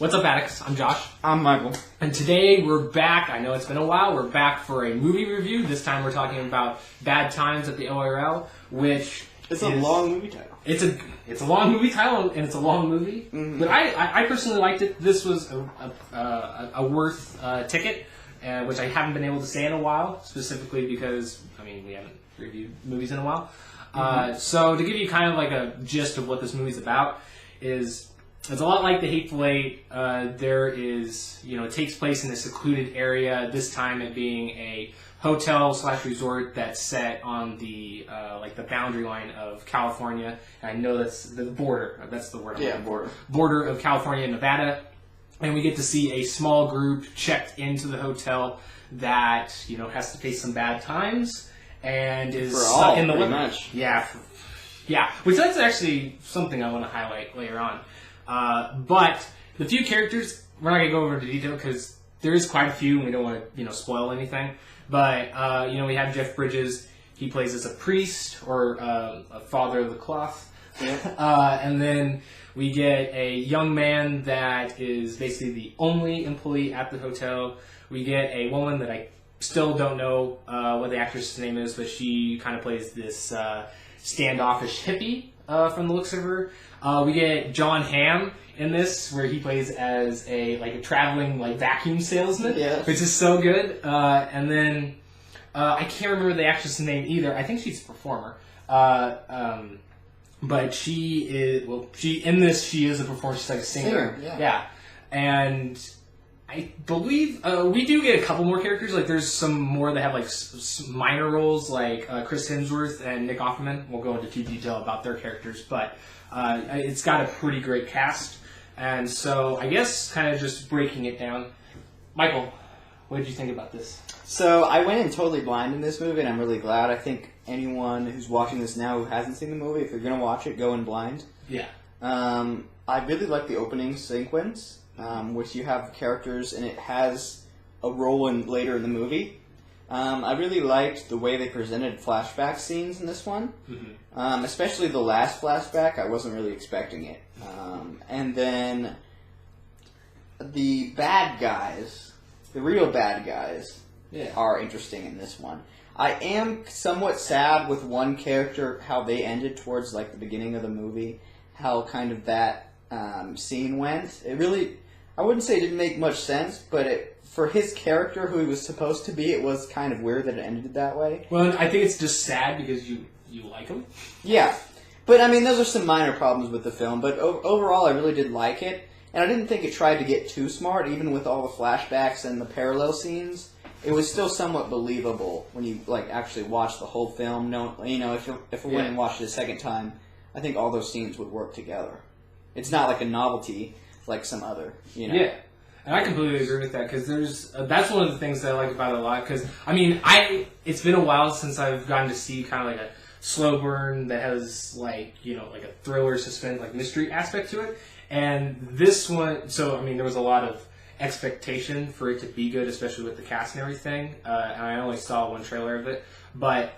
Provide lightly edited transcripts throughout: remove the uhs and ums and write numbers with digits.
What's up, Addicts? I'm Josh. I'm Michael. And today we're back. I know it's been a while. We're back for a movie review. This time we're talking about Bad Times at the Royale, which It's a long movie title. It's a long movie title, and it's a long movie. Mm-hmm. But I personally liked it. This was a worth ticket, which I haven't been able to say in a while, specifically because, we haven't reviewed movies in a while. Mm-hmm. So to give you kind of like a gist of what this movie's about is... It's a lot like The Hateful Eight. It takes place in a secluded area, this time it being a hotel/resort that's set on the the boundary line of California. And I know that's the border. That's the word. Border of California and Nevada. And we get to see a small group checked into the hotel that, has to face some bad times and is stuck in the pretty much. Yeah. Which that's actually something I want to highlight later on. But the few characters, we're not going to go over into detail because there is quite a few and we don't want to, spoil anything. But, we have Jeff Bridges. He plays as a priest or a father of the cloth. Yeah. And then we get a young man that is basically the only employee at the hotel. We get a woman that I still don't know what the actress's name is, but she kind of plays this standoffish hippie from the looks of her. We get John Hamm in this, where he plays as a traveling vacuum salesman, which is so good. And then I can't remember the actress's name either. I think she's a performer, but she is she is a performer. She's like a singer. Yeah. And I believe we do get a couple more characters. There's some more that have minor roles, like Chris Hemsworth and Nick Offerman. We'll go into detail about their characters, but it's got a pretty great cast. And so I guess kind of just breaking it down. Michael, what did you think about this? So I went in totally blind in this movie, and I'm really glad. I think anyone who's watching this now who hasn't seen the movie, if you're going to watch it, go in blind. Yeah. I really like the opening sequence, which you have characters, and it has a role later in the movie. I really liked the way they presented flashback scenes in this one, especially the last flashback. I wasn't really expecting it. And then the bad guys, the real bad guys, are interesting in this one. I am somewhat sad with one character, how they ended towards the beginning of the movie, how kind of that scene went. It really, I wouldn't say it didn't make much sense, but for his character, who he was supposed to be, it was kind of weird that it ended that way. Well, I think it's just sad because you like him. Yeah. But, those are some minor problems with the film. But overall, I really did like it. And I didn't think it tried to get too smart, even with all the flashbacks and the parallel scenes. It was still somewhat believable when you, actually watch the whole film. If we went and watched it a second time, I think all those scenes would work together. It's not like a novelty like some other, Yeah. And I completely agree with that, because that's one of the things that I like about it a lot, because, it's been a while since I've gotten to see kind of a slow burn that has, a thriller, suspense, mystery aspect to it, and this one, so, there was a lot of expectation for it to be good, especially with the cast and everything, and I only saw one trailer of it, but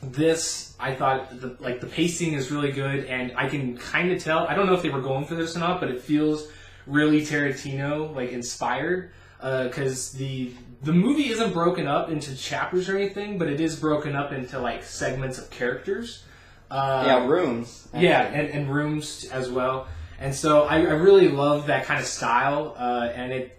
this, I thought, the pacing is really good, and I can kind of tell, I don't know if they were going for this or not, but it feels really Tarantino inspired, because the movie isn't broken up into chapters or anything, but it is broken up into segments of characters. Rooms. Actually. Yeah, and rooms as well. And so I really love that kind of style, and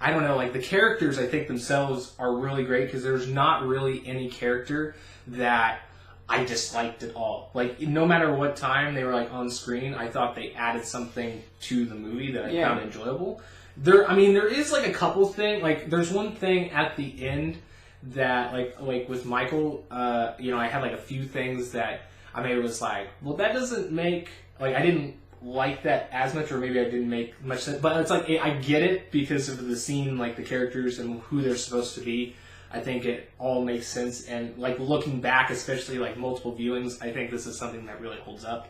I don't know, the characters I think themselves are really great, because there's not really any character that I disliked at all. No matter what time they were on screen, I thought they added something to the movie that I found enjoyable. There is a couple things. There's one thing at the end that with Michael, I had a few things that I maybe was well, that doesn't make I didn't like that as much, or maybe I didn't make much sense. But it's I get it because of the scene, the characters and who they're supposed to be. I think it all makes sense, and looking back, especially multiple viewings, I think this is something that really holds up.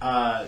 I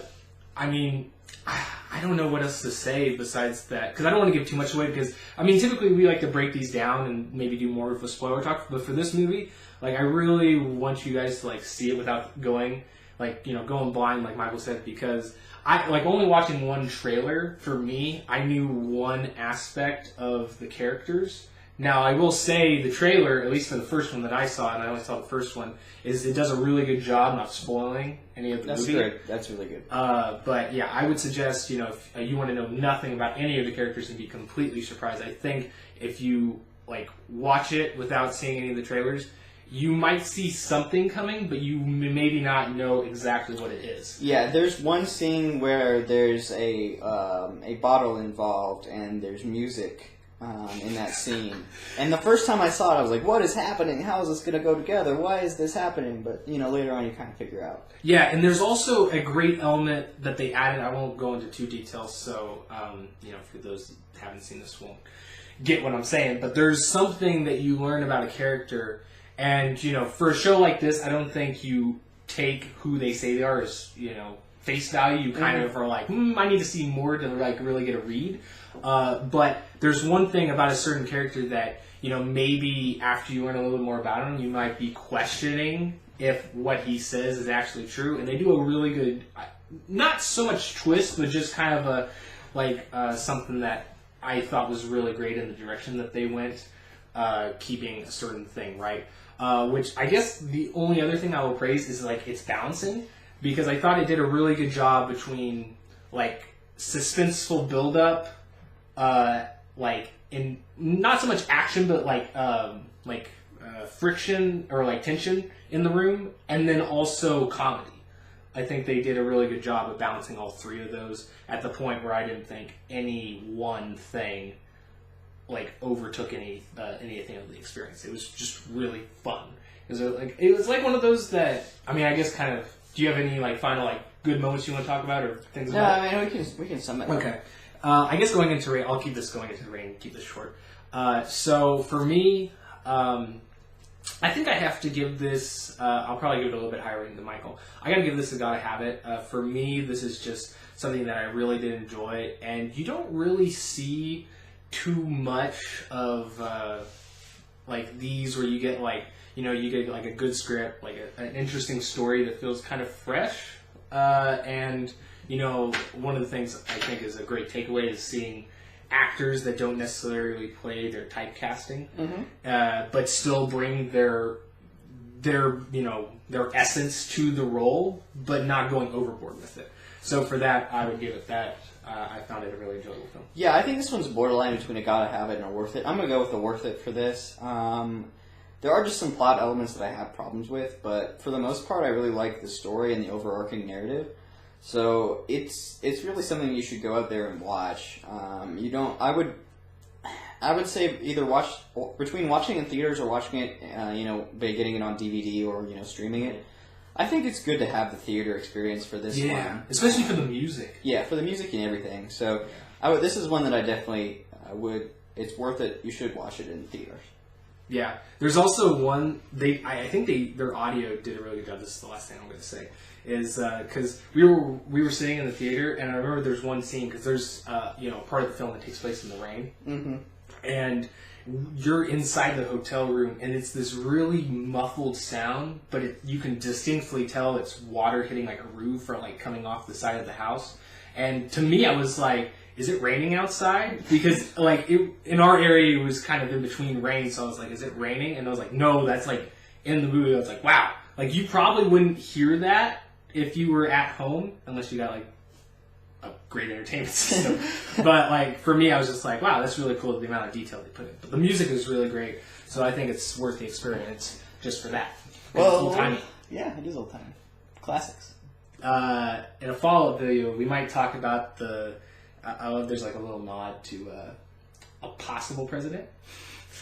don't know what else to say besides that, because I don't want to give too much away, because typically we like to break these down and maybe do more of a spoiler talk, but for this movie, I really want you guys to see it without going like, going blind, like Michael said, because I like only watching one trailer. For me, I knew one aspect of the characters. Now, I will say the trailer, at least for the first one that I saw, and I only saw the first one, is it does a really good job not spoiling any of the movie. That's great. That's really good. But yeah, I would suggest, if you want to know nothing about any of the characters and be completely surprised, I think if you like watch it without seeing any of the trailers, you might see something coming, but you maybe not know exactly what it is. Yeah, there's one scene where there's a bottle involved and there's music in that scene. And the first time I saw it, I was like, what is happening? How is this going to go together? Why is this happening? But, later on you kind of figure out. Yeah, and there's also a great element that they added. I won't go into too details, so, for those that haven't seen this won't get what I'm saying. But there's something that you learn about a character, and, for a show like this, I don't think you take who they say they are as, face value. You kind of are like, I need to see more to, like, really get a read. But there's one thing about a certain character that, maybe after you learn a little bit more about him, you might be questioning if what he says is actually true. And they do a really good, not so much twist, but just kind of something that I thought was really great in the direction that they went, keeping a certain thing, right? Which I guess the only other thing I will praise is, like, its balancing, because I thought it did a really good job between, like, suspenseful build-up, in not so much action, but friction or like tension in the room, and then also comedy. I think they did a really good job of balancing all three of those at the point where I didn't think any one thing overtook anything of the experience. It was just really fun. It was like one of those that, I mean, I guess kind of. Do you have any final good moments you want to talk about or things? No, about? I mean we can sum it up. Okay. I guess going into rain, I'll keep this going into rain, keep this short. So for me, I think I have to give this, I'll probably give it a little bit higher rating than Michael. I gotta give this a Gotta Have It. For me, this is just something that I really did enjoy, and you don't really see too much of, these where you get you get a good script, an interesting story that feels kind of fresh, and one of the things I think is a great takeaway is seeing actors that don't necessarily play their typecasting, but still bring their essence to the role, but not going overboard with it. So for that, I would give it that. I found it a really enjoyable film. Yeah, I think this one's borderline between a Gotta Have It and a Worth It. I'm gonna go with a Worth It for this. There are just some plot elements that I have problems with, but for the most part, I really like the story and the overarching narrative. So it's really something you should go out there and watch. I would say either watch between watching in theaters or watching it, by getting it on DVD or streaming it. I think it's good to have the theater experience for this one, especially for the music. Yeah, for the music and everything. So this is one that I definitely would. It's worth it. You should watch it in theaters. Yeah, there's also one. I think their audio did a really good job. This is the last thing I'm going to say. Is because we were sitting in the theater, and I remember there's one scene because there's part of the film that takes place in the rain, and you're inside the hotel room, and it's this really muffled sound, but you can distinctly tell it's water hitting a roof or coming off the side of the house. And to me, I was like, is it raining outside? Because in our area, it was kind of in between rain, so I was like, is it raining? And I was like, no, that's in the movie. I was like, wow, you probably wouldn't hear that if you were at home, unless you got a great entertainment system. But for me, I was just like, wow, that's really cool, the amount of detail they put in. But the music is really great, so I think it's worth the experience just for that. Well, old timey. Yeah, it is old time. Classics. In a follow-up video, we might talk about there's a little nod to a possible president.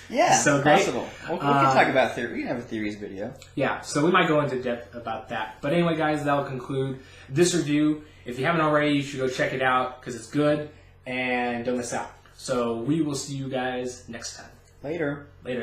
Yeah, so possible. We can talk about theory. We can have a theories video. Yeah, so we might go into depth about that. But anyway, guys, that will conclude this review. If you haven't already, you should go check it out because it's good and don't miss out. So we will see you guys next time. Later. Later.